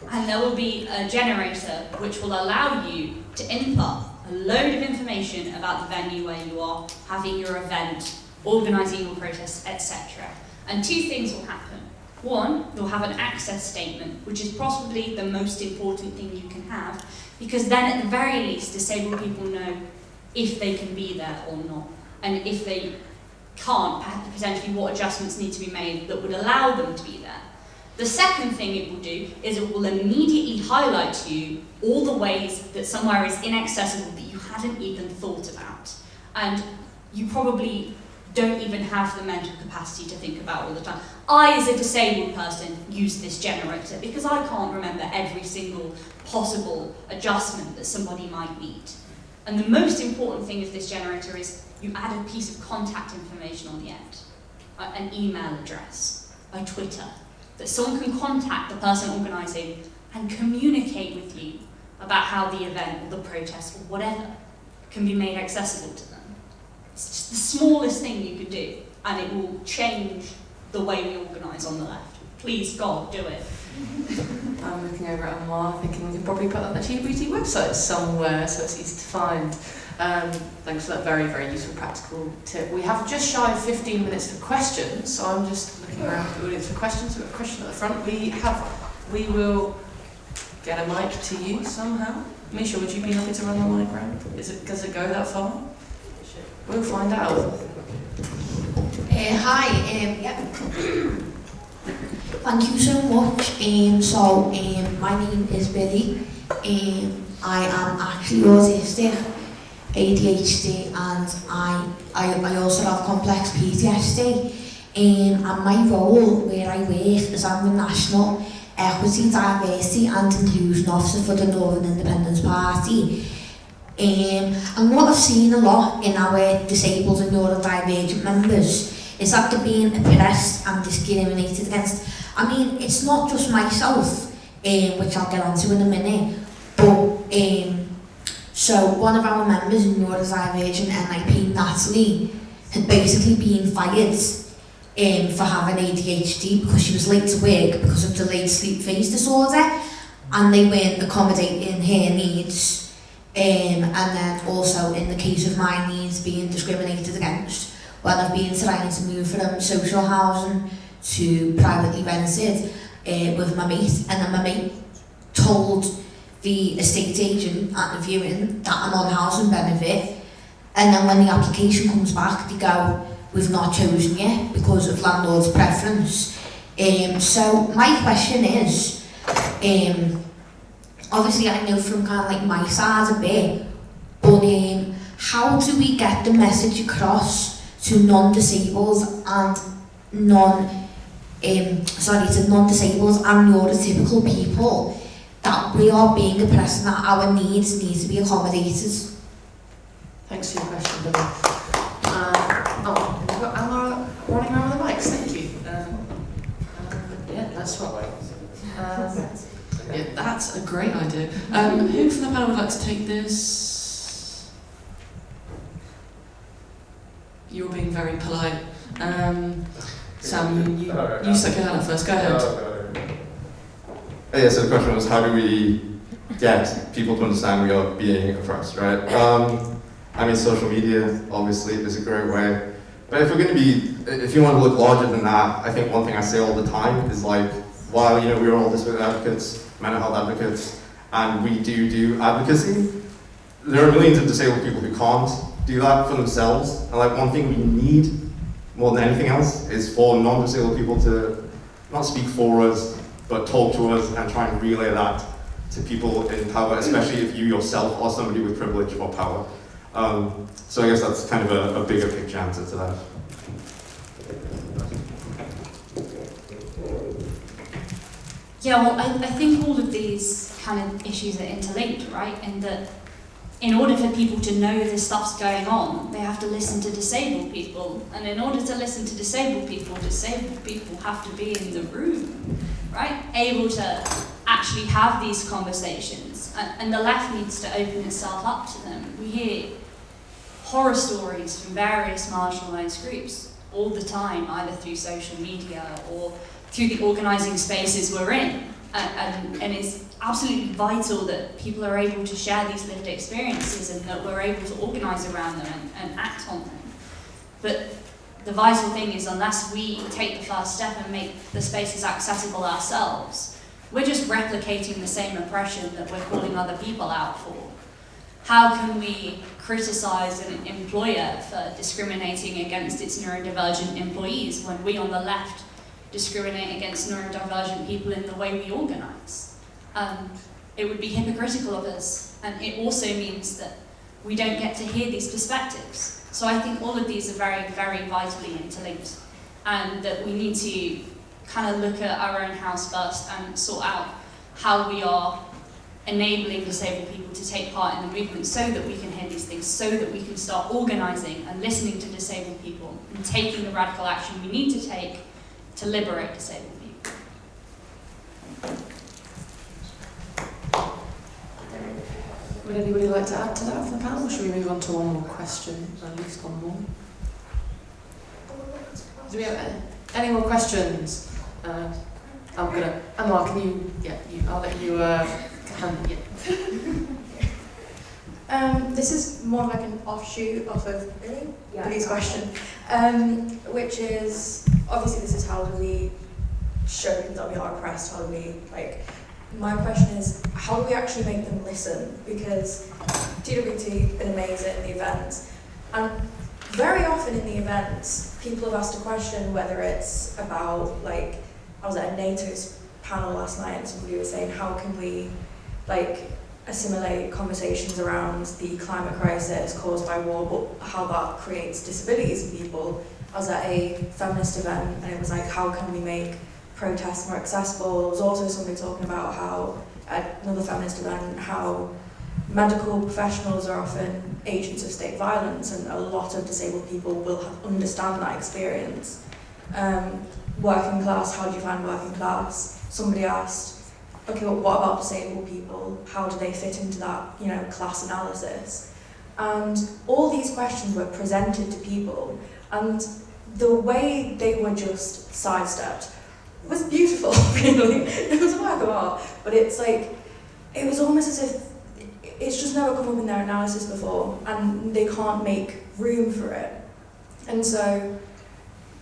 and there will be a generator which will allow you to input a load of information about the venue where you are, having your event, organising your protests, etc. And two things will happen. One, you'll have an access statement, which is possibly the most important thing you can have, because then at the very least, disabled people know if they can be there or not, and if they can't, potentially what adjustments need to be made that would allow them to be there. The second thing it will do is it will immediately highlight to you all the ways that somewhere is inaccessible that you hadn't even thought about. And you probably don't even have the mental capacity to think about all the time. I, as a disabled person, use this generator because I can't remember every single possible adjustment that somebody might need. And the most important thing of this generator is you add a piece of contact information on the end, an email address, a Twitter, that someone can contact the person organising and communicate with you about how the event or the protest or whatever can be made accessible to them. It's just the smallest thing you could do, and it will change the way we organise on the left. Please, God, do it. I'm looking over at Amar, thinking we could probably put that on the TWT website somewhere so it's easy to find. Thanks for that very, very useful practical tip. We have just shy of 15 minutes for questions, so I'm just looking around the audience for questions. We've got a question at the front. We will get a mic to you somehow. Micha, would you be happy to run the mic round? Does it go that far? We'll find out. Hi, thank you so much. My name is Billy. I am actually autistic, ADHD, and I also have complex PTSD. And my role where I work is I'm the National Equity, Diversity and Inclusion Officer for the Northern Independence Party. And what I've seen a lot in our disabled and neurodivergent members is that they're being oppressed and discriminated against. I mean, it's not just myself, which I'll get onto in a minute, but so one of our members in neurodivergent NIP, Natalie, had basically been fired for having ADHD because she was late to work because of delayed sleep phase disorder, and they weren't accommodating her needs. And then also in the case of my needs being discriminated against, when I've been trying to move from social housing to privately rented with my mate, and then my mate told the estate agent at the viewing that I'm on housing benefit, and then when the application comes back they go, we've not chosen you because of landlord's preference. So my question is, obviously I know from kind of like my side a bit, but how do we get the message across to non-disabled and non-disabled and neurotypical people that we are being oppressed and that our needs need to be accommodated? Thanks for your question, Billy. We've got Emma running around with the mics, thank you. Yeah, that's what. Yeah, that's a great idea. Who from the panel would like to take this? You're being very polite. Sam, you stuck your hand up first. Go ahead. Yeah, so the question was, how do we get people to understand we are being oppressed, right? I mean, social media, obviously, is a great way. But if you want to look larger than that, I think one thing I say all the time is like, while we are all disability advocates, mental health advocates, and we do advocacy, there are millions of disabled people who can't do that for themselves. And like one thing we need more than anything else is for non-disabled people to not speak for us, but talk to us and try and relay that to people in power, especially if you yourself are somebody with privilege or power. So I guess that's kind of a bigger picture answer to that. Yeah, well, I think all of these kind of issues are interlinked, right? And that in order for people to know this stuff's going on, they have to listen to disabled people. And in order to listen to disabled people have to be in the room, right? Able to actually have these conversations. And the left needs to open itself up to them. We hear horror stories from various marginalised groups all the time, either through social media or through the organising spaces we're in. And it's absolutely vital that people are able to share these lived experiences and that we're able to organise around them and act on them. But the vital thing is, unless we take the first step and make the spaces accessible ourselves, we're just replicating the same oppression that we're calling other people out for. How can we criticise an employer for discriminating against its neurodivergent employees when we on the left discriminate against neurodivergent people in the way we organise? It would be hypocritical of us, and it also means that we don't get to hear these perspectives. So I think all of these are very, very vitally interlinked, and that we need to kind of look at our own house first and sort out how we are enabling disabled people to take part in the movement so that we can hear these things, so that we can start organising and listening to disabled people and taking the radical action we need to take to liberate disabled people. Would anybody like to add to that from the panel, or should we move on to one more question, at least one more? Do we have any more questions? Emma, can you, I'll let you, This is more like an offshoot off of Billy's question, which is, obviously this is how do we show people that we are oppressed, how do we, my question is, how do we actually make them listen? Because DWT has been amazing, the event, and very often in the events, people have asked a question, whether it's about, like, I was at a NATO's panel last night and somebody was saying, how can we, like, assimilate conversations around the climate crisis caused by war, but how that creates disabilities in people. I was at a feminist event and it was like, how can we make protests more accessible? There was also somebody talking about how, at another feminist event, how medical professionals are often agents of state violence, and a lot of disabled people will understand that experience. Working class, how do you find working class? Somebody asked, okay, well, what about disabled people? How do they fit into that, you know, class analysis? And all these questions were presented to people, and the way they were just sidestepped was beautiful, really. It was a work of art, but it's like, it was almost as if it's just never come up in their analysis before, and they can't make room for it. And so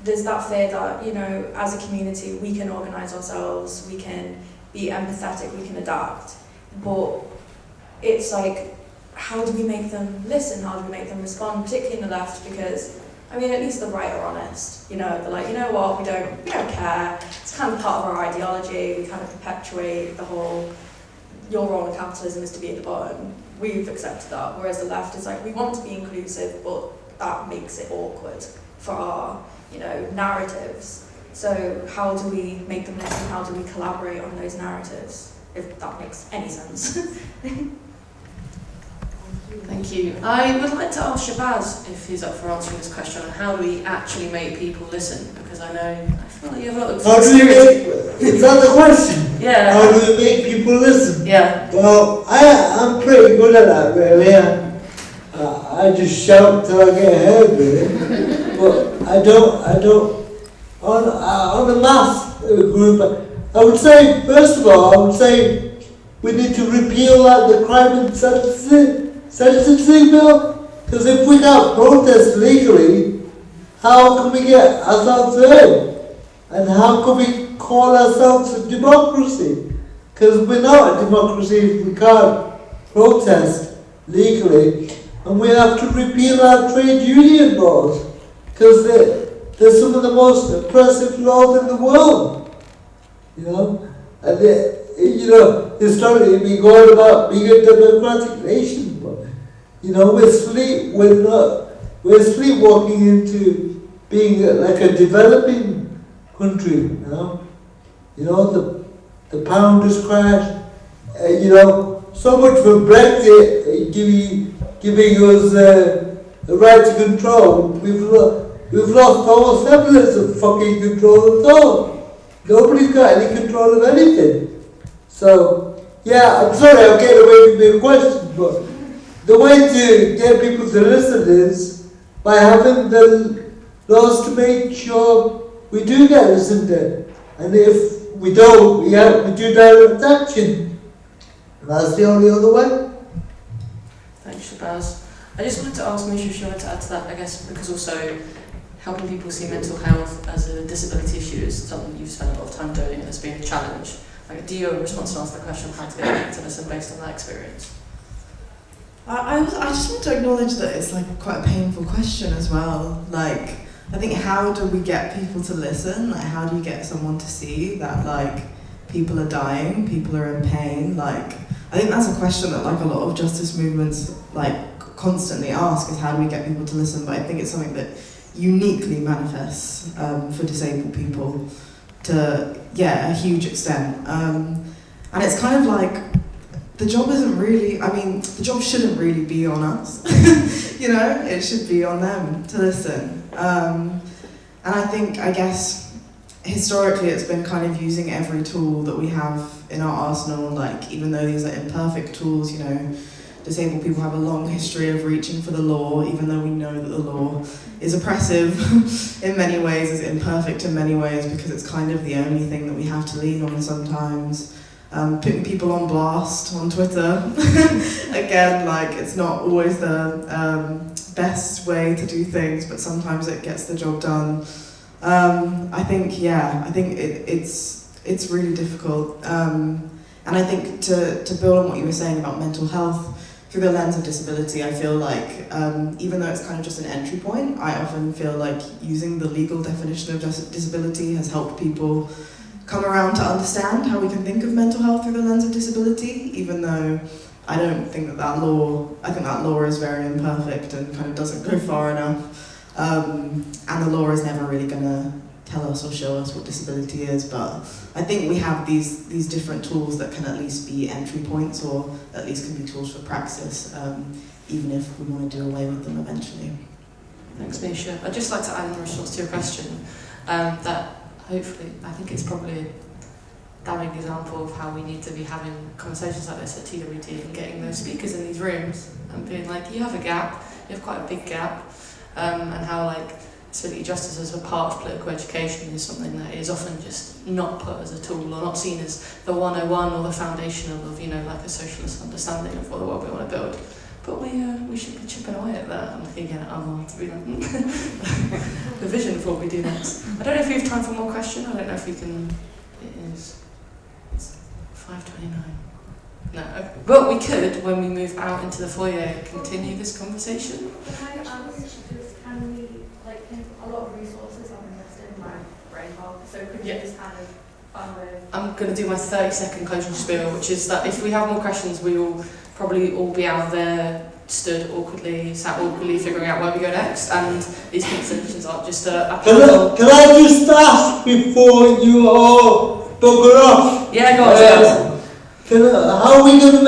there's that fear that, you know, as a community, we can organise ourselves, we can be empathetic, we can adapt, but it's like, how do we make them listen? How do we make them respond, particularly in the left? Because, I mean, at least the right are honest. You know, they're like, you know what, we don't care. It's kind of part of our ideology. We kind of perpetuate the whole, your role in capitalism is to be at the bottom. We've accepted that. Whereas the left is like, we want to be inclusive, but that makes it awkward for our, you know, narratives. So how do we make them listen? How do we collaborate on those narratives? If that makes any sense. Thank you. I would like to ask Shabaaz if he's up for answering this question on how do we actually make people listen, because I feel like you have a lot of experience. Is that the question? Yeah. How do we make people listen? Yeah. Well, I'm pretty good at that, really. I just shout till I get heard, really. But I don't. On the mass group, I would say, first of all, we need to repeal the crime and sentencing bill, because if we can't protest legally, how can we get ourselves heard? And how can we call ourselves a democracy? Because we're not a democracy if we can't protest legally. And we have to repeal our trade union laws, because they're some of the most oppressive laws in the world. You know? And historically we go about being a democratic nation, but we're sleepwalking into being like a developing country. The pound has crashed. So much for Brexit giving us the right to control. We've lost all semblance of fucking control at all. Nobody's got any control of anything. So, yeah, I'm sorry I'm getting away from your question, but the way to get people to listen is by having the laws to make sure we do get listened to. And if we don't, we do direct action. And that's the only other way. Thanks, Shabaaz. I just wanted to ask Micha if she wanted to add to that, I guess, because also helping people see mental health as a disability issue is something you've spent a lot of time doing and it's been a challenge. Like, do you have a response to ask the question of how to get people to listen based on that experience? I just want to acknowledge that it's like quite a painful question as well. Like, I think, how do we get people to listen? Like, how do you get someone to see that, like, people are dying, people are in pain? Like, I think that's a question that, like, a lot of justice movements, like, constantly ask, is how do we get people to listen? But I think it's something that uniquely manifests for disabled people to, a huge extent. And it's kind of like, the job isn't really, the job shouldn't really be on us. It should be on them to listen. And I guess, historically it's been kind of using every tool that we have in our arsenal, like, even though these are imperfect tools, disabled people have a long history of reaching for the law, even though we know that the law is oppressive in many ways, is imperfect in many ways, because it's kind of the only thing that we have to lean on sometimes. Putting people on blast on Twitter, again, like, it's not always the best way to do things, but sometimes it gets the job done. I think it's really difficult. And I think to build on what you were saying about mental health, through the lens of disability, I feel like, even though it's kind of just an entry point, I often feel like using the legal definition of disability has helped people come around to understand how we can think of mental health through the lens of disability, even though I don't think that law, I think that law is very imperfect and kind of doesn't go far enough. And the law is never really going to tell us or show us what disability is, but I think we have these different tools that can at least be entry points, or at least can be tools for praxis, even if we want to do away with them eventually. Thanks, Misha. I'd just like to add in response to your question that hopefully, I think it's probably a damning example of how we need to be having conversations like this at TWT and getting those speakers in these rooms and being like, you have a gap, you have quite a big gap, and how like disability justice as a part of political education is something that is often just not put as a tool or not seen as the 101 or the foundational of, you know, like a socialist understanding of what the world we want to build. But we should be chipping away at that. I'm looking again at Anwar to be like, the vision for what we do next. I don't know if we have time for more questions. I don't know if we can. It's 5:29. No, okay. But we could, when we move out into the foyer, continue this conversation. Can I ask, can we, like, a lot of resources I've invested in my brain fog, so could you just kind of fund with? I'm going to do my 30-second closing spiel, which is that if we have more questions, we will probably all be out there, sat awkwardly, figuring out where we go next, and these conversations aren't just a panel. Can I just ask before you all bugger off? Yeah, go on. How are we going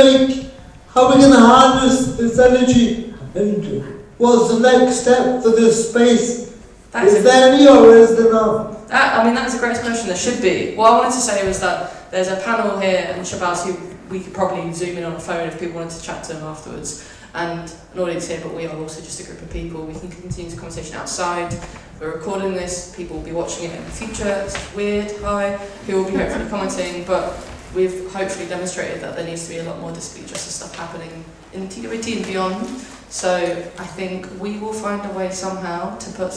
to harness this energy, and what's the next step for this space? Is there any or is there not? I mean, that's a great question. There should be. What I wanted to say was that there's a panel here, and Shabaaz, who we could probably zoom in on a phone if people wanted to chat to them afterwards, and an audience here, but we are also just a group of people. We can continue the conversation outside. We're recording this, people will be watching it in the future. This is weird, hi, who will be hopefully commenting, but we've hopefully demonstrated that there needs to be a lot more disability justice stuff happening in TWT and beyond. So I think we will find a way somehow to put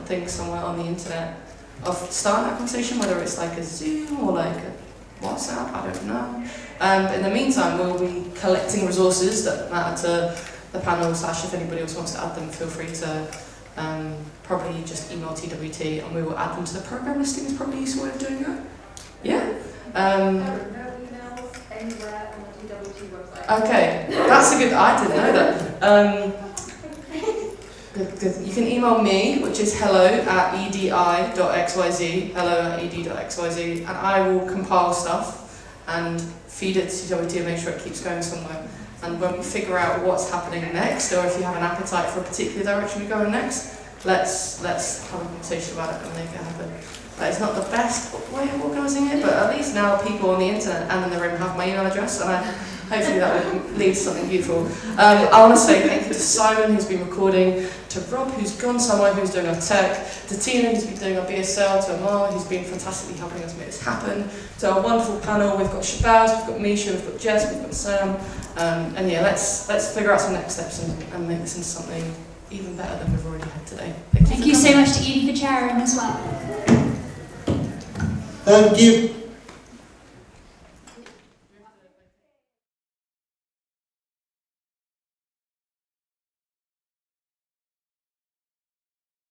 things somewhere on the internet of starting that conversation, whether it's like a Zoom or like a WhatsApp, I don't know. But in the meantime, we'll be collecting resources that matter to the panel, / if anybody else wants to add them, feel free to probably just email TWT and we will add them to the program listing. Is probably a useful way of doing that. Yeah. No emails anywhere on the TWT website. Okay, that's a good. I didn't know that. Good. You can email me, which is hello@edi.xyz, hello@ed.xyz, and I will compile stuff and feed it to TWT and make sure it keeps going somewhere. And when we figure out what's happening next, or if you have an appetite for a particular direction we go in next, let's have a conversation about it and make it happen. But it's not the best way of organising it, but at least now people on the internet and in the room have my email address, and hopefully that will lead to something beautiful. I want to say thank you to Simon, who's been recording, to Rob, who's gone somewhere, who's doing our tech, to Tina, who's been doing our BSL, to Amar, who's been fantastically helping us make this happen, to our wonderful panel. We've got Shabaaz, we've got Misha, we've got Jess, we've got Sam, and yeah, let's figure out some next steps and make this into something even better than we've already had today. Thank you so much to Edi for chairing as well. Thank you.